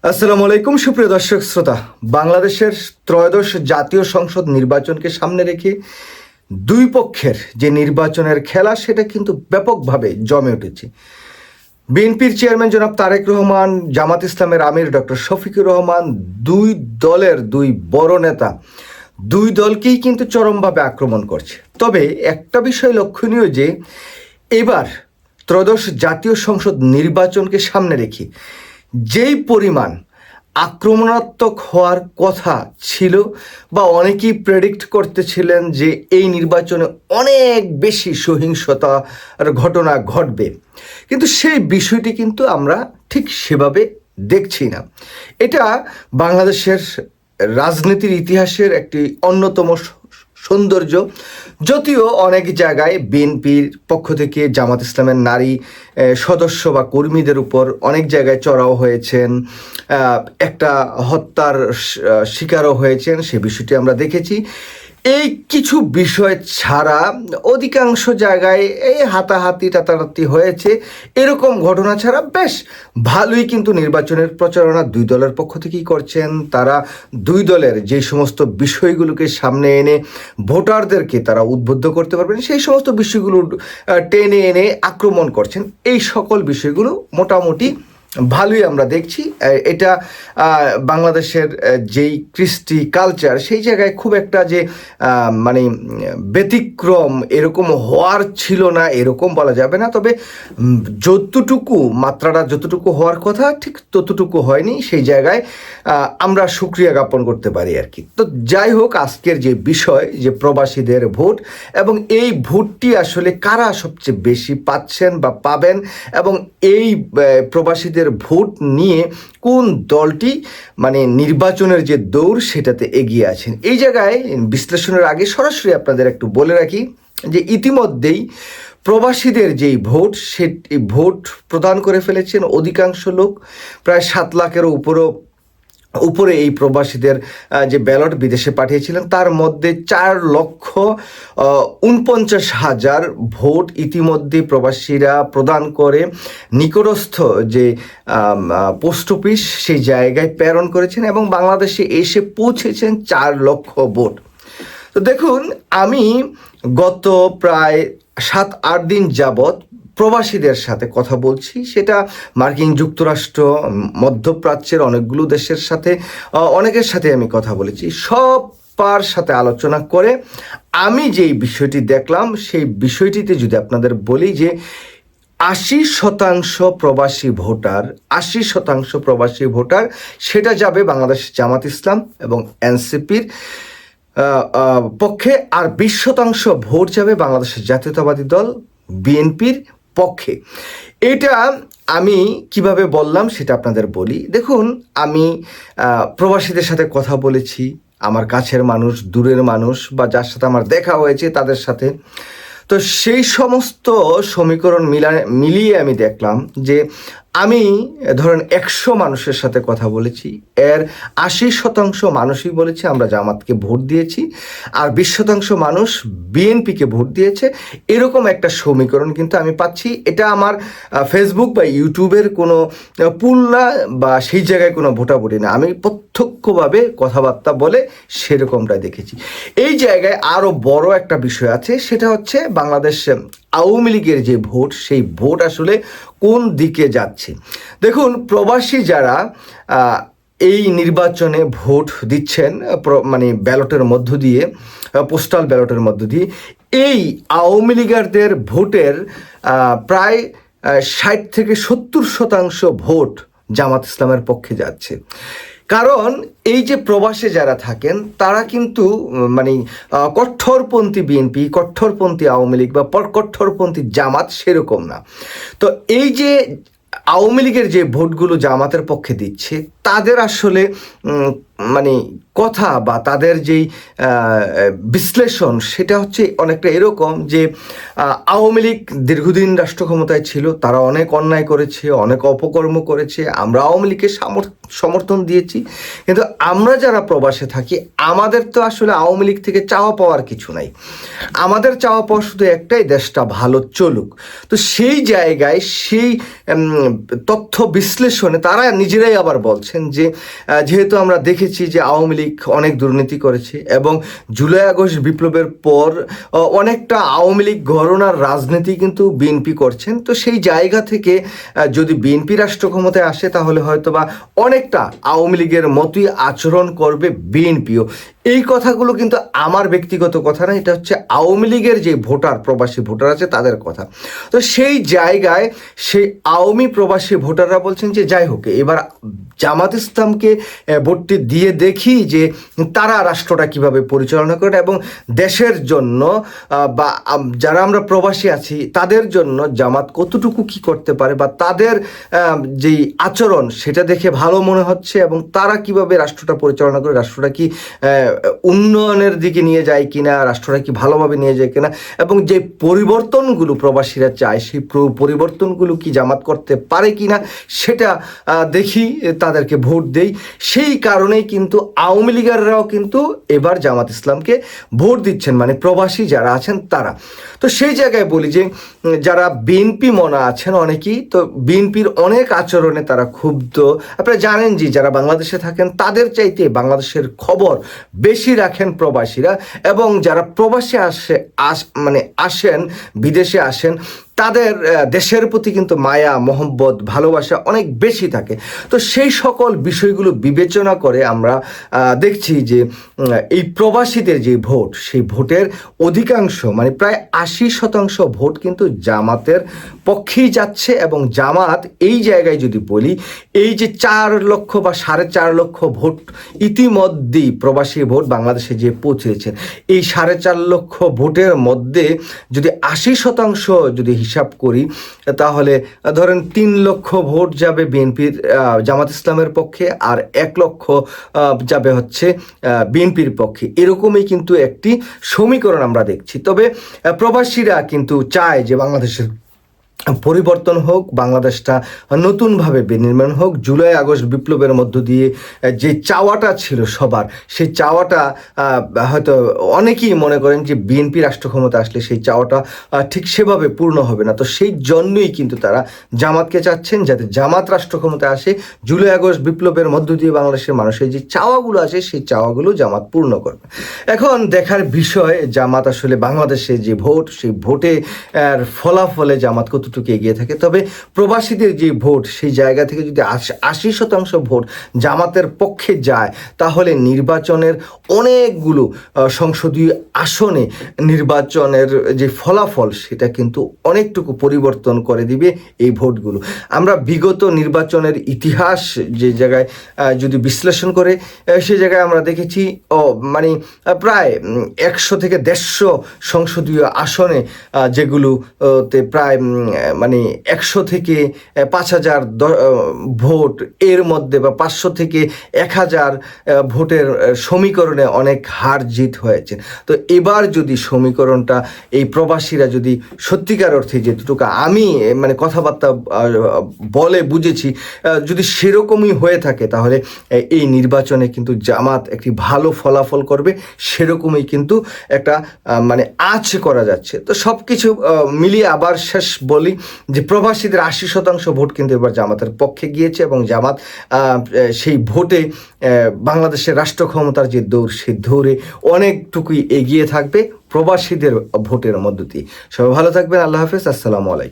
আসসালামু আলাইকুম সুপ্রিয় দর্শক শ্রোতা। বাংলাদেশের ত্রয়োদশ জাতীয় সংসদ নির্বাচনকে সামনে রেখে দুই পক্ষের যে নির্বাচনের খেলা সেটা কিন্তু ব্যাপকভাবে জমে উঠেছে। বিএনপির চেয়ারম্যান জনাব তারেক রহমান, জামাত ইসলামের আমির ডক্টর শফিকুর রহমান, দুই দলের দুই বড় নেতা দুই দলকেই কিন্তু চরমভাবে আক্রমণ করছে। তবে একটা বিষয় লক্ষণীয় যে এবার ত্রয়োদশ জাতীয় সংসদ নির্বাচনকে সামনে রেখে যেই পরিমাণ আক্রমণাত্মক হওয়ার কথা ছিল বা অনেকেই প্রেডিক্ট করতেছিলেন যে এই নির্বাচনে অনেক বেশি সহিংসতার ঘটনা ঘটবে, কিন্তু সেই বিষয়টি কিন্তু আমরা ঠিক সেভাবে দেখছি না। এটা বাংলাদেশের রাজনীতির ইতিহাসের একটি অন্যতম সৌন্দর্য। যদিও অনেক জায়গায় বিএনপির পক্ষ থেকে জামাত ইসলামের নারী সদস্য বা কর্মীদের উপর অনেক জায়গায় চড়াও হয়েছেন, একটা হত্যার শিকারও হয়েছেন, সে বিষয়টি আমরা দেখেছি। এই কিছু বিষয় ছাড়া অধিকাংশ জায়গায় এই হাতাহাতি টাতাহাতি হয়েছে, এরকম ঘটনা ছাড়া বেশ ভালোই কিন্তু নির্বাচনের প্রচারণা দুই দলের পক্ষ থেকেই করছেন। তারা দুই দলের যে সমস্ত বিষয়গুলোকে সামনে এনে ভোটারদেরকে তারা উদ্বুদ্ধ করতে পারবেন সেই সমস্ত বিষয়গুলো টেনে এনে আক্রমণ করছেন। এই সকল বিষয়গুলো মোটামুটি ভালোই আমরা দেখছি। এটা বাংলাদেশের যেই কৃষ্টি কালচার সেই জায়গায় খুব একটা যে মানে ব্যতিক্রম এরকম হওয়ার ছিল না এরকম বলা যাবে না। তবে যতটুকু মাত্রাটা যতটুকু হওয়ার কথা ঠিক ততটুকু হয়নি, সেই জায়গায় আমরা সুক্রিয়া জ্ঞাপন করতে পারি আর কি। তো যাই হোক, আজকের যে বিষয় যে প্রবাসীদের ভোট এবং এই ভোটটি আসলে কারা সবচেয়ে বেশি পাচ্ছেন বা পাবেন এবং এই প্রবাসীদের ভোট নিয়ে কোন দলটি মানে নির্বাচনের যে দৌড় সেটাতে এগিয়ে আছেন, এই জায়গায় বিশ্লেষণের আগে সরাসরি আপনাদের একটু বলে রাখি যে ইতিমধ্যেই প্রবাসীদের যেই ভোট সেটি ভোট প্রদান করে ফেলেছেন অধিকাংশ লোক, প্রায় 7 লাখেরও উপরে এই প্রবাসীদের যে ব্যালট বিদেশে পাঠিয়েছিলেন তার মধ্যে 4,49,000 ভোট ইতিমধ্যে প্রবাসীরা প্রদান করে নিকটস্থ যে পোস্ট অফিস সেই জায়গায় প্রেরণ করেছেন এবং বাংলাদেশে এসে পৌঁছেছেন 4 লক্ষ ভোট। তো দেখুন, আমি গত প্রায় 7-8 দিন যাবৎ প্রবাসীদের সাথে কথা বলছি, সেটা মার্কিন যুক্তরাষ্ট্র, মধ্যপ্রাচ্যের অনেকগুলো দেশের সাথে অনেকের সাথে আমি কথা বলেছি। সবার সাথে আলোচনা করে আমি যেই বিষয়টি দেখলাম সেই বিষয়টিতে যদি আপনাদের বলি যে 80% প্রবাসী ভোটার সেটা যাবে বাংলাদেশ জামাত ইসলাম এবং এনসিপির পক্ষে, আর 20% ভোট যাবে বাংলাদেশের জাতীয়তাবাদী দল বিএনপির পক্ষে। এটা আমি কিভাবে বললাম সেটা আপনাদের বলি। দেখুন, আমি প্রবাসীদের সাথে কথা বলেছি, আমার কাছের মানুষ, দূরের মানুষ বা যার সাথে আমার দেখা হয়েছে তাদের সাথে। তো সেই সমস্ত সমীকরণ মিলিয়ে আমি দেখলাম যে আমি ধরেন 100 মানুষের সাথে কথা বলেছি, এর 80% মানুষই বলেছে আমরা জামাতকে ভোট দিয়েছি আর 20% মানুষ বিএনপিকে ভোট দিয়েছে। এরকম একটা সমীকরণ কিন্তু আমি পাচ্ছি। এটা আমার ফেসবুক বা ইউটিউবের কোনো পুল না বা সেই জায়গায় কোনো ভোটাভুটি না, আমি প্রত্যক্ষভাবে কথাবার্তা বলে সেরকমটাই দেখেছি। এই জায়গায় আরও বড় একটা বিষয় আছে, সেটা হচ্ছে বাংলাদেশ আওয়ামী লীগের যে ভোট সেই ভোট আসলে কোন দিকে যাচ্ছে। দেখুন, প্রবাসী যারা এই নির্বাচনে ভোট দিচ্ছেন মানে ব্যালটের মধ্য দিয়ে, পোস্টাল ব্যালটের মধ্য দিয়ে, এই আওয়ামী লীগারদের ভোটের প্রায় 60-70% ভোট জামাত ইসলামের পক্ষে যাচ্ছে। কারণ এই যে প্রবাসে যারা থাকেন তারা কিন্তু মানে কট্টরপন্থী বিএনপি, কট্টরপন্থী আওয়ামী লীগ বা কট্টরপন্থী জামাত সেরকম না। তো এই যে আওয়ামী লীগের যে ভোটগুলো জামাতের পক্ষে দিচ্ছে তাদের আসলে মানে কথা বা তাদের যেই বিশ্লেষণ সেটা হচ্ছে অনেকটা এরকম যে আওয়ামী লীগ দীর্ঘদিন রাষ্ট্র ক্ষমতায় ছিল, তারা অনেক অন্যায় করেছে, অনেক অপকর্ম করেছে, আমরা আওয়ামী লীগকে সমর্থন দিয়েছি, কিন্তু আমরা যারা প্রবাসে থাকি আমাদের তো আসলে আওয়ামী লীগ থেকে চাওয়া পাওয়ার কিছু নাই। আমাদের চাওয়া পাওয়া শুধু একটাই, দেশটা ভালো চলুক। তো সেই জায়গায় সেই তথ্য বিশ্লেষণে তারা নিজেরাই আবার বলছে বলছেন যে যেহেতু আমরা দেখেছি যে আওয়ামী লীগ অনেক দুর্নীতি করেছে এবং জুলাই আগস্ট বিপ্লবের পর অনেকটা আওয়ামী লীগ ঘরানার রাজনীতি কিন্তু বিএনপি করছেন, তো সেই জায়গা থেকে যদি বিএনপি রাষ্ট্র ক্ষমতায় আসে তাহলে হয়তো বা অনেকটা আওয়ামী লীগের মতোই আচরণ করবে বিএনপিও। এই কথাগুলো কিন্তু আমার ব্যক্তিগত কথা না, এটা হচ্ছে আওয়ামী লীগের যে ভোটার, প্রবাসী ভোটার আছে তাদের কথা। তো সেই জায়গায় সেই আওয়ামী প্রবাসী ভোটাররা বলছেন যে যাই হোক, এবার জামাত ইসলামকে ভোটটি দিয়ে দেখি যে তারা রাষ্ট্রটা কিভাবে পরিচালনা করে এবং দেশের জন্য বা যারা আমরা প্রবাসী আছি তাদের জন্য জামাত কতটুকু কি করতে পারে বা তাদের যেই আচরণ সেটা দেখে ভালো মনে হচ্ছে এবং তারা কিভাবে রাষ্ট্রটা পরিচালনা করে, রাষ্ট্রটা কি উন্নয়নের দিকে নিয়ে যায় কিনা, রাষ্ট্রটা কি ভালোভাবে নিয়ে যায় কিনা এবং যে পরিবর্তনগুলো প্রবাসীরা চায় সেই পরিবর্তনগুলো কি জামাত করতে পারে কিনা সেটা দেখি, তাদেরকে ভোট দেই। সেই কারণেই কিন্তু আওয়ামী লীগাররাও কিন্তু এবার জামাত ইসলামকে ভোট দিচ্ছেন, মানে প্রবাসী যারা আছেন তারা। তো সেই জায়গায় বলি যে যারা বিএনপি মনা আছেন অনেকেই, তো বিএনপির অনেক আচরণে তারা ক্ষুব্ধ। আপনারা জানেন যে যারা বাংলাদেশে থাকেন তাদের চাইতে বাংলাদেশের খবর বেশি রাখেন প্রবাসীরা, এবং যারা প্রবাসে আসেন বিদেশে আসেন তাদের দেশের প্রতি কিন্তু মায়া মহব্বত ভালোবাসা অনেক বেশি থাকে। তো সেই সকল বিষয়গুলো বিবেচনা করে আমরা দেখছি যে এই প্রবাসীদের যে ভোট, সেই ভোটের অধিকাংশ মানে প্রায় 80% ভোট কিন্তু জামাতের পক্ষেই যাচ্ছে। এবং জামাত এই জায়গায় যদি বলি, এই যে 4 লক্ষ বা 4.5 লক্ষ ভোট ইতিমধ্যেই প্রবাসী ভোট বাংলাদেশে যে পৌঁছেছেন, এই 4.5 লক্ষ ভোটের মধ্যে যদি 80% যদি হিসাব করি তাহলে ধরেন 3 লক্ষ ভোট যাবে বিএনপির জামাত ইসলামের পক্ষে আর 1 লক্ষ যাবে হচ্ছে বিএনপির পক্ষে। এরকমই কিন্তু একটি সমীকরণ আমরা দেখছি। তবে প্রবাসীরা কিন্তু চায় যে বাংলাদেশের পরিবর্তন হোক, বাংলাদেশটা নতুনভাবে বিনির্মাণ হোক। জুলাই আগস্ট বিপ্লবের মধ্য দিয়ে যে চাওয়াটা ছিল সবার, সেই চাওয়াটা হয়তো অনেকেই মনে করেন যে বিএনপি রাষ্ট্র ক্ষমতা আসলে সেই চাওয়াটা ঠিক সেভাবে পূর্ণ হবে না। তো সেই জন্যই কিন্তু তারা জামাতকে চাচ্ছেন, যাতে জামাত রাষ্ট্র ক্ষমতায় আসে, জুলাই আগস্ট বিপ্লবের মধ্য দিয়ে বাংলাদেশের মানুষের যে চাওয়াগুলো আছে সেই চাওয়াগুলো জামাত পূর্ণ করবে। এখন দেখার বিষয় জামাত আসলে বাংলাদেশে যে ভোট, সেই ভোটে ফলাফলে জামাত কতটুকু এগিয়ে থাকে। তবে প্রবাসীদের যে ভোট, সেই জায়গা থেকে যদি 80% ভোট জামাতের পক্ষে যায় তাহলে নির্বাচনের অনেকগুলো সংসদীয় আসনে নির্বাচনের যে ফলাফল সেটা কিন্তু অনেকটুকু পরিবর্তন করে দিবে এই ভোটগুলো। আমরা বিগত নির্বাচনের ইতিহাস যে জায়গায় যদি বিশ্লেষণ করে সেই জায়গায় আমরা দেখেছি মানে প্রায় 100 থেকে 150 সংসদীয় আসনে যেগুলোতে প্রায় মানে 100 থেকে 5000 ভোট এর মধ্যে বা 500 থেকে 1000 ভোটের সমীকরণে অনেক হার জিত হয়েছে। তো এবার যদি সমীকরণটা এই প্রবাসীরা যদি সত্যিকার অর্থে যেটুকু আমি মানে কথাবার্তা বলে বুঝেছি, যদি সেরকমই হয়ে থাকে তাহলে এই নির্বাচনে কিন্তু জামাত একটি ভালো ফলাফল করবে, সেরকমই কিন্তু একটা মানে আঁচ করা যাচ্ছে। তো সব কিছু মিলিয়ে আবার শেষ বলি যে প্রবাসীদের 80% ভোট কিন্তু এবার জামাতের পক্ষে গিয়েছে এবং জামাত সেই ভোটে বাংলাদেশের রাষ্ট্র ক্ষমতার যে দৌড়, সেই দৌড়ে অনেকটুকুই এগিয়ে থাকবে প্রবাসীদের ভোটের মধ্য দিয়ে। সবাই ভালো থাকবেন। আল্লাহ হাফেজ। আসসালামু আলাইকুম।